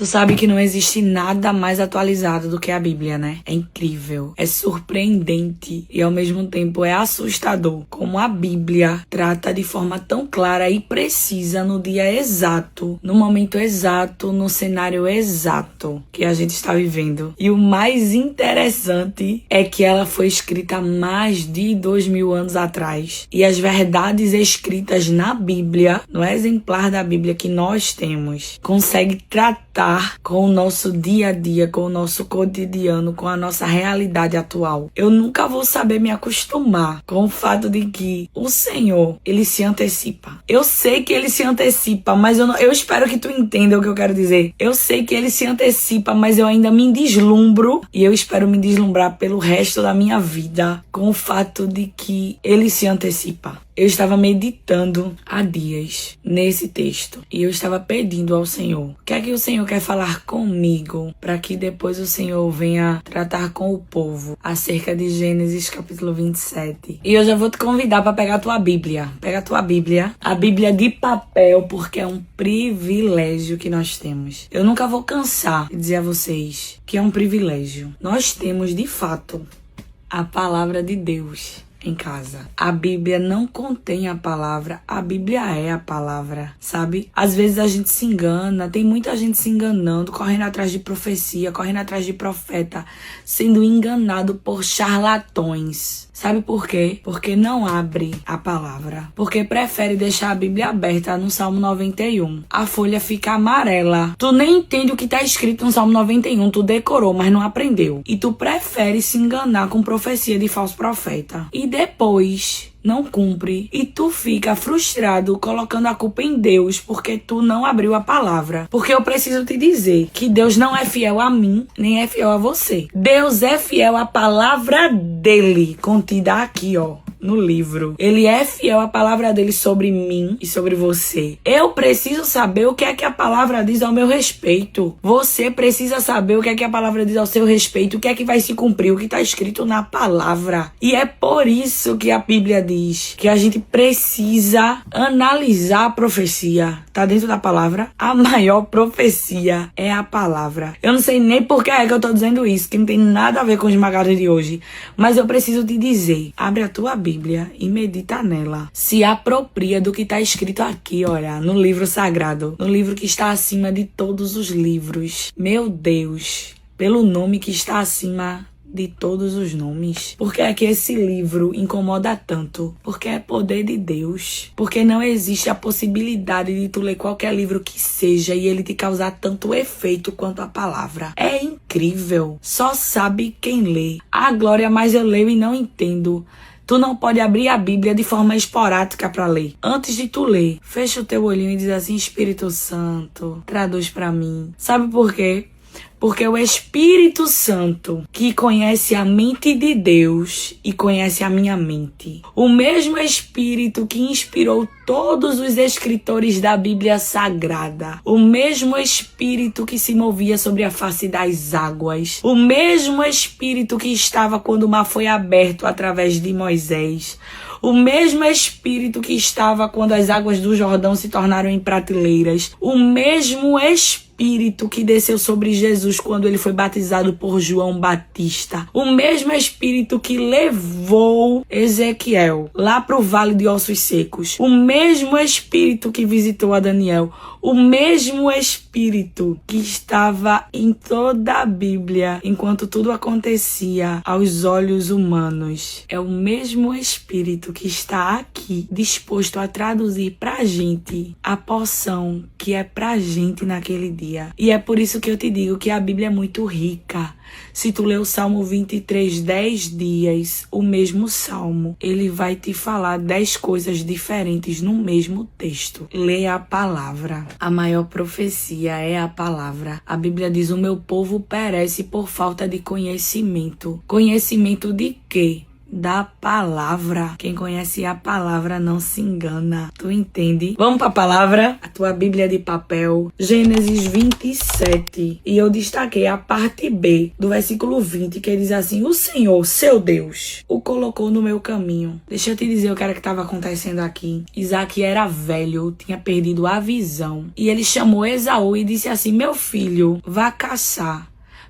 Tu sabe que não existe nada mais atualizado do que a Bíblia, né? É incrível, é surpreendente e ao mesmo tempo é assustador como a Bíblia trata de forma tão clara e precisa no dia exato, no momento exato, no cenário exato que a gente está vivendo. E o mais interessante é que ela foi escrita há mais de 2000 anos atrás. E as verdades escritas na Bíblia, no exemplar da Bíblia que nós temos, consegue tratar com o nosso dia a dia, com o nosso cotidiano, com a nossa realidade atual. Eu nunca vou saber me acostumar com o fato de que o Senhor, Ele se antecipa. Eu sei que Ele se antecipa, mas eu espero que tu entenda o que eu quero dizer. Eu sei que Ele se antecipa, mas eu ainda me deslumbro e eu espero me deslumbrar pelo resto da minha vida com o fato de que Ele se antecipa. Eu estava meditando há dias nesse texto e eu estava pedindo ao Senhor: o que é que o Senhor quer falar comigo para que depois o Senhor venha tratar com o povo acerca de Gênesis capítulo 27. E eu já vou te convidar para pegar a tua Bíblia. Pega a tua Bíblia, a Bíblia de papel, porque é um privilégio que nós temos. Eu nunca vou cansar de dizer a vocês que é um privilégio. Nós temos, de fato, a palavra de Deus em casa. A Bíblia não contém a palavra, a Bíblia é a palavra, sabe? Às vezes a gente se engana, tem muita gente se enganando, correndo atrás de profecia, correndo atrás de profeta, sendo enganado por charlatões. Sabe por quê? Porque não abre a palavra. Porque prefere deixar a Bíblia aberta no Salmo 91. A folha fica amarela. Tu nem entende o que tá escrito no Salmo 91. Tu decorou, mas não aprendeu. E tu prefere se enganar com profecia de falso profeta. E depois não cumpre e tu fica frustrado colocando a culpa em Deus porque tu não abriu a palavra. Porque eu preciso te dizer que Deus não é fiel a mim, nem é fiel a você. Deus é fiel à palavra dele, contida aqui, ó, no livro. Ele é fiel à palavra dele sobre mim e sobre você. Eu preciso saber o que é que a palavra diz ao meu respeito. Você precisa saber o que é que a palavra diz ao seu respeito, o que é que vai se cumprir, o que está escrito na palavra. E é por isso que a Bíblia diz que a gente precisa analisar a profecia. Tá dentro da palavra? A maior profecia é a palavra. Eu não sei nem por que é que eu tô dizendo isso, que não tem nada a ver com os esmagados de hoje. Mas eu preciso te dizer, abre a tua Bíblia e medita nela. Se apropria do que está escrito aqui, olha, no livro sagrado, no livro que está acima de todos os livros. Meu Deus, pelo nome que está acima de todos os nomes. Por que é que esse livro incomoda tanto? Porque é poder de Deus. Porque não existe a possibilidade de tu ler qualquer livro que seja e ele te causar tanto efeito quanto a palavra. É incrível. Só sabe quem lê. Ah, Glória, mas eu leio e não entendo. Tu não pode abrir a Bíblia de forma esporádica para ler. Antes de tu ler, fecha o teu olhinho e diz assim: Espírito Santo, traduz para mim. Sabe por quê? Porque o Espírito Santo, que conhece a mente de Deus e conhece a minha mente, o mesmo Espírito que inspirou todos os escritores da Bíblia Sagrada, o mesmo Espírito que se movia sobre a face das águas, o mesmo Espírito que estava quando o mar foi aberto através de Moisés, o mesmo Espírito que estava quando as águas do Jordão se tornaram em prateleiras, o mesmo Espírito que desceu sobre Jesus quando ele foi batizado por João Batista, o mesmo Espírito que levou Ezequiel lá para o vale de ossos secos, o mesmo Espírito que visitou a Daniel, o mesmo Espírito que estava em toda a Bíblia enquanto tudo acontecia aos olhos humanos. É o mesmo Espírito que está aqui disposto a traduzir pra gente a porção que é pra gente naquele dia. E é por isso que eu te digo que a Bíblia é muito rica. Se tu ler o Salmo 23 10 dias, o mesmo Salmo, ele vai te falar 10 coisas diferentes no mesmo texto. Lê a palavra. A maior profecia é a palavra. A Bíblia diz: o meu povo perece por falta de conhecimento. Conhecimento de quê? da palavra. Quem conhece a palavra não se engana. Tu entende? Vamos pra palavra? A tua Bíblia de papel. Gênesis 27. E eu destaquei a parte B do versículo 20, que diz assim: o Senhor, seu Deus, o colocou no meu caminho. Deixa eu te dizer o que era que estava acontecendo aqui. Isaac era velho, tinha perdido a visão. E ele chamou Esaú e disse assim: meu filho, vá caçar.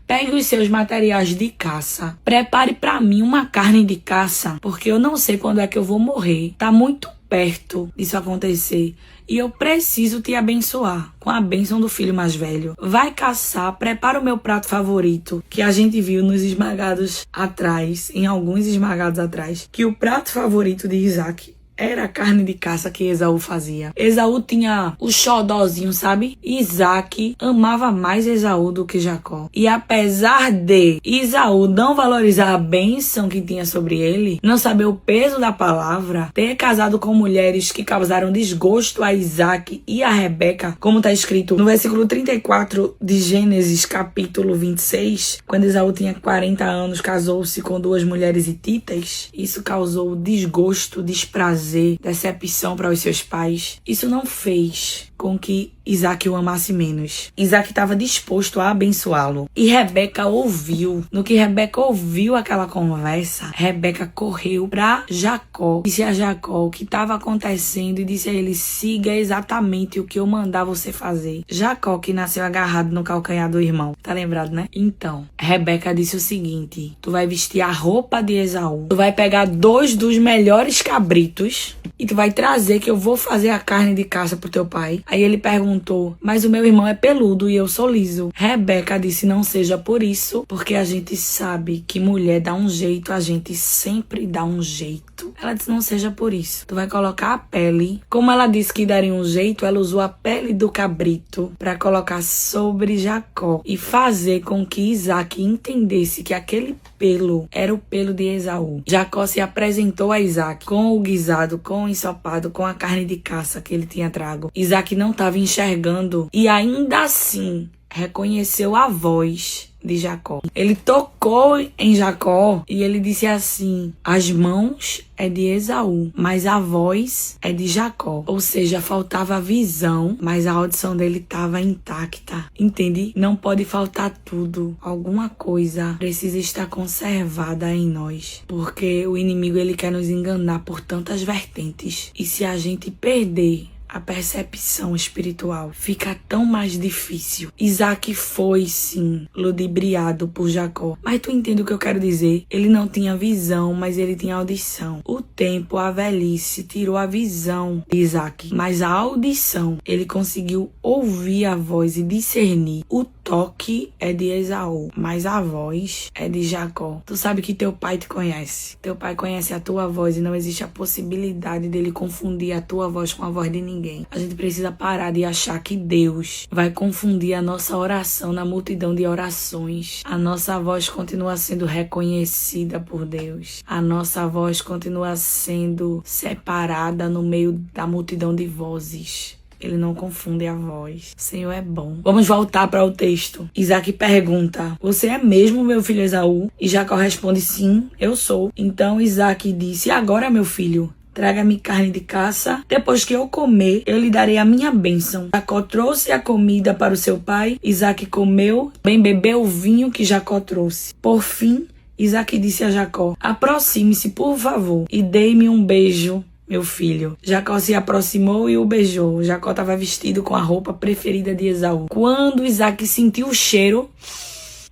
Pegue os seus materiais de caça. Prepare para mim uma carne de caça, porque eu não sei quando é que eu vou morrer. Tá muito perto disso acontecer. E eu preciso te abençoar com a bênção do filho mais velho. Vai caçar, prepara o meu prato favorito, que a gente viu nos esmagados atrás, em alguns esmagados atrás, que o prato favorito de Isaac era a carne de caça que Esaú fazia. Esaú tinha o xodózinho, sabe? Isaac amava mais Esaú do que Jacó. E apesar de Esaú não valorizar a bênção que tinha sobre ele, não saber o peso da palavra, ter casado com mulheres que causaram desgosto a Isaac e a Rebeca, como está escrito no versículo 34 de Gênesis, capítulo 26, quando Esaú tinha 40 anos, casou-se com 2 mulheres hititas. Isso causou desgosto, desprazer, decepção para os seus pais. Isso não fez com que Isaac o amasse menos. Isaac estava disposto a abençoá-lo. E Rebeca ouviu. No que Rebeca ouviu aquela conversa, Rebeca correu para Jacó. Disse a Jacó o que estava acontecendo e disse a ele: siga exatamente o que eu mandar você fazer. Jacó, que nasceu agarrado no calcanhar do irmão. Tá lembrado, né? Então, Rebeca disse o seguinte: tu vai vestir a roupa de Esaú. Tu vai pegar 2 dos melhores cabritos e tu vai trazer que eu vou fazer a carne de caça pro teu pai. Aí ele perguntou: mas o meu irmão é peludo e eu sou liso. Rebeca disse: não seja por isso, porque a gente sabe que mulher dá um jeito, a gente sempre dá um jeito. Ela disse: não seja por isso. Tu vai colocar a pele. Como ela disse que daria um jeito, ela usou a pele do cabrito para colocar sobre Jacó e fazer com que Isaac entendesse que aquele pelo era o pelo de Esaú. Jacó se apresentou a Isaac com o guisado, com o ensopado, com a carne de caça que ele tinha trago. Isaac não estava enxergando e ainda assim reconheceu a voz de Jacó. Ele tocou em Jacó e ele disse assim: as mãos é de Esaú, mas a voz é de Jacó. Ou seja, faltava a visão, mas a audição dele estava intacta. Entende? Não pode faltar tudo. Alguma coisa precisa estar conservada em nós, porque o inimigo ele quer nos enganar por tantas vertentes. E se a gente perder a percepção espiritual, fica tão mais difícil. Isaac foi, sim, ludibriado por Jacó. Mas tu entende o que eu quero dizer? Ele não tinha visão, mas ele tinha audição. O tempo, a velhice, tirou a visão de Isaac, mas a audição, ele conseguiu ouvir a voz e discernir. O toque é de Esaú, mas a voz é de Jacó. Tu sabe que teu pai te conhece. Teu pai conhece a tua voz e não existe a possibilidade dele confundir a tua voz com a voz de ninguém. A gente precisa parar de achar que Deus vai confundir a nossa oração na multidão de orações. A nossa voz continua sendo reconhecida por Deus. A nossa voz continua sendo separada no meio da multidão de vozes. Ele não confunde a voz. O Senhor é bom. Vamos voltar para o texto. Isaac pergunta: você é mesmo meu filho Esaú? E Jacó responde: sim, eu sou. Então Isaac disse: agora, meu filho, traga-me carne de caça. Depois que eu comer, eu lhe darei a minha bênção. Jacó trouxe a comida para o seu pai. Isaac comeu, bem bebeu o vinho que Jacó trouxe. Por fim, Isaac disse a Jacó: aproxime-se, por favor, e dê-me um beijo, meu filho. Jacó se aproximou e o beijou. Jacó estava vestido com a roupa preferida de Esaú. Quando Isaac sentiu o cheiro,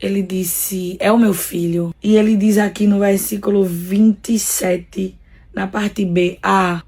ele disse: é o meu filho. E ele diz aqui no versículo 27, na parte B: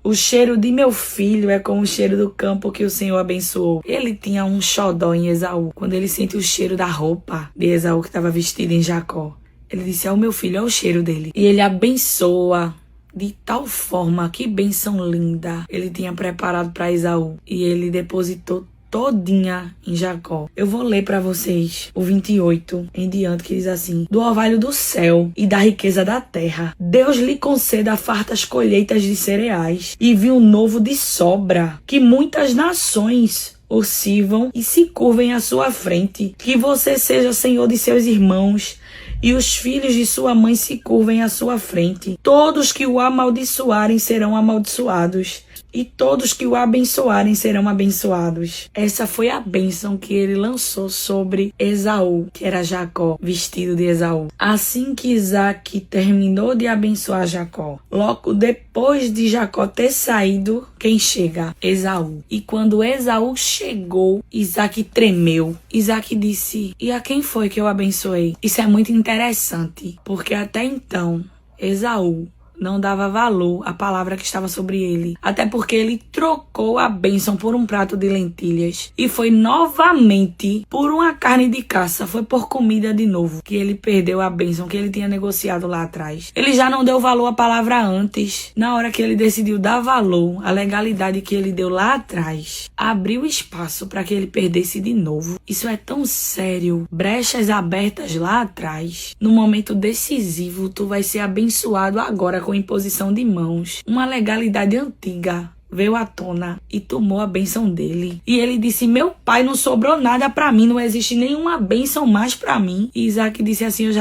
o cheiro de meu filho é como o cheiro do campo que o Senhor abençoou. Ele tinha um xodó em Esaú. Quando ele sente o cheiro da roupa de Esaú que estava vestida em Jacó, ele disse: é o meu filho, é o cheiro dele. E ele abençoa de tal forma, que bênção linda ele tinha preparado para Esaú. E ele depositou todinha em Jacó. Eu vou ler para vocês o 28 em diante, que diz assim: do orvalho do céu e da riqueza da terra, Deus lhe conceda fartas colheitas de cereais e vinho novo de sobra, que muitas nações o sirvam e se curvem à sua frente, que você seja senhor de seus irmãos e os filhos de sua mãe se curvem à sua frente. Todos que o amaldiçoarem serão amaldiçoados, e todos que o abençoarem serão abençoados. Essa foi a bênção que ele lançou sobre Esaú, que era Jacó, vestido de Esaú. Assim que Isaac terminou de abençoar Jacó, logo depois de Jacó ter saído, quem chega? Esaú. E quando Esaú chegou, Isaac tremeu. Isaac disse: e a quem foi que eu abençoei? Isso é muito interessante, porque até então, Esaú não dava valor à palavra que estava sobre ele. Até porque ele trocou a bênção por um prato de lentilhas. E foi novamente por uma carne de caça. Foi por comida de novo que ele perdeu a bênção que ele tinha negociado lá atrás. Ele já não deu valor à palavra antes. Na hora que ele decidiu dar valor à legalidade que ele deu lá atrás, abriu espaço para que ele perdesse de novo. Isso é tão sério. Brechas abertas lá atrás. No momento decisivo, tu vai ser abençoado agora com imposição de mãos. Uma legalidade antiga veio à tona e tomou a bênção dele. E ele disse: meu pai, não sobrou nada pra mim, não existe nenhuma bênção mais pra mim. E Isaac disse assim: eu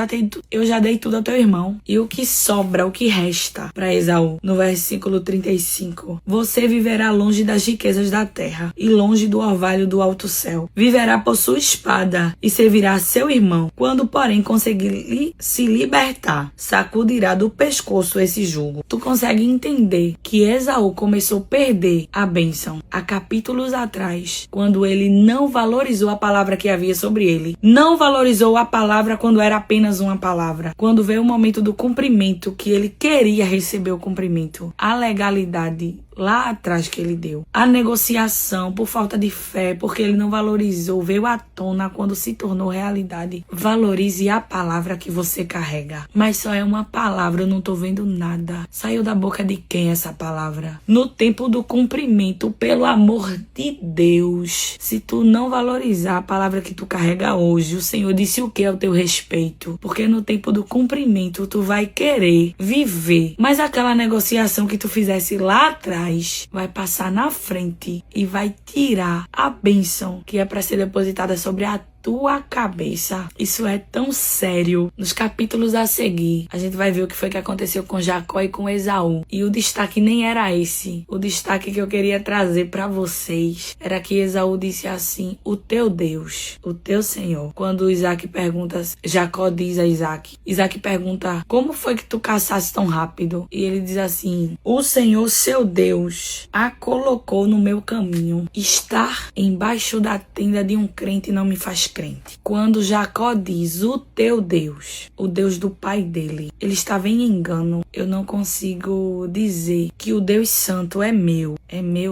já dei tudo ao teu irmão. E o que sobra, o que resta pra Esaú? No versículo 35. Você viverá longe das riquezas da terra e longe do orvalho do alto céu. Viverá por sua espada e servirá a seu irmão. Quando, porém, conseguir se libertar, sacudirá do pescoço esse jugo. Tu consegue entender que Esaú começou a perder a bênção há capítulos atrás, quando ele não valorizou a palavra que havia sobre ele. Não valorizou a palavra quando era apenas uma palavra. Quando veio o momento do cumprimento, que ele queria receber o cumprimento. A legalidade lá atrás que ele deu. A negociação por falta de fé, porque ele não valorizou, veio à tona quando se tornou realidade. Valorize a palavra que você carrega. Mas só é uma palavra, eu não tô vendo nada. Saiu da boca de quem essa palavra? No tempo do cumprimento, pelo amor de Deus, se tu não valorizar a palavra que tu carrega hoje, o Senhor disse o que ao teu respeito? Porque no tempo do cumprimento, tu vai querer viver. Mas aquela negociação que tu fizesse lá atrás, vai passar na frente e vai tirar a bênção que é para ser depositada sobre a tua cabeça. Isso é tão sério. Nos capítulos a seguir, a gente vai ver o que foi que aconteceu com Jacó e com Esaú. E o destaque nem era esse. O destaque que eu queria trazer para vocês era que Esaú disse assim: o teu Deus, o teu Senhor. Quando Isaac pergunta, Jacó diz a Isaac. Isaac pergunta: como foi que tu caçaste tão rápido? E ele diz assim: o Senhor, seu Deus, a colocou no meu caminho. Estar embaixo da tenda de um crente não me faz crente. Quando Jacó diz o teu Deus, o Deus do pai dele, ele estava em engano. Eu não consigo dizer que o Deus Santo é meu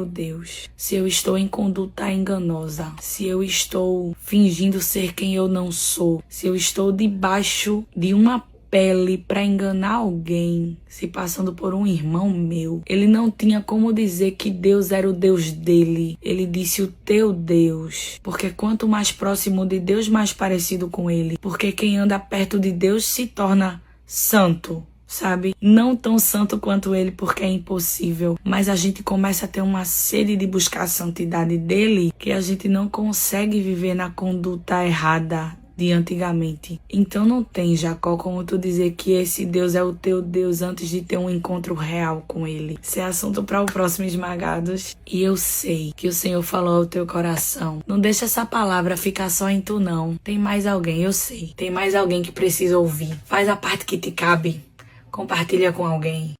Deus. Se eu estou em conduta enganosa, se eu estou fingindo ser quem eu não sou, se eu estou debaixo de uma pele para enganar alguém, se passando por um irmão meu. Ele não tinha como dizer que Deus era o Deus dele. Ele disse o teu Deus, porque quanto mais próximo de Deus, mais parecido com ele. Porque quem anda perto de Deus se torna santo, sabe? Não tão santo quanto ele, porque é impossível. Mas a gente começa a ter uma sede de buscar a santidade dele, que a gente não consegue viver na conduta errada de antigamente. Então não tem, Jacó, como tu dizer que esse Deus é o teu Deus antes de ter um encontro real com ele. Isso é assunto para o próximo Esmagados. E eu sei que o Senhor falou ao teu coração. Não deixa essa palavra ficar só em tu, não. Tem mais alguém, eu sei. Tem mais alguém que precisa ouvir. Faz a parte que te cabe. Compartilha com alguém.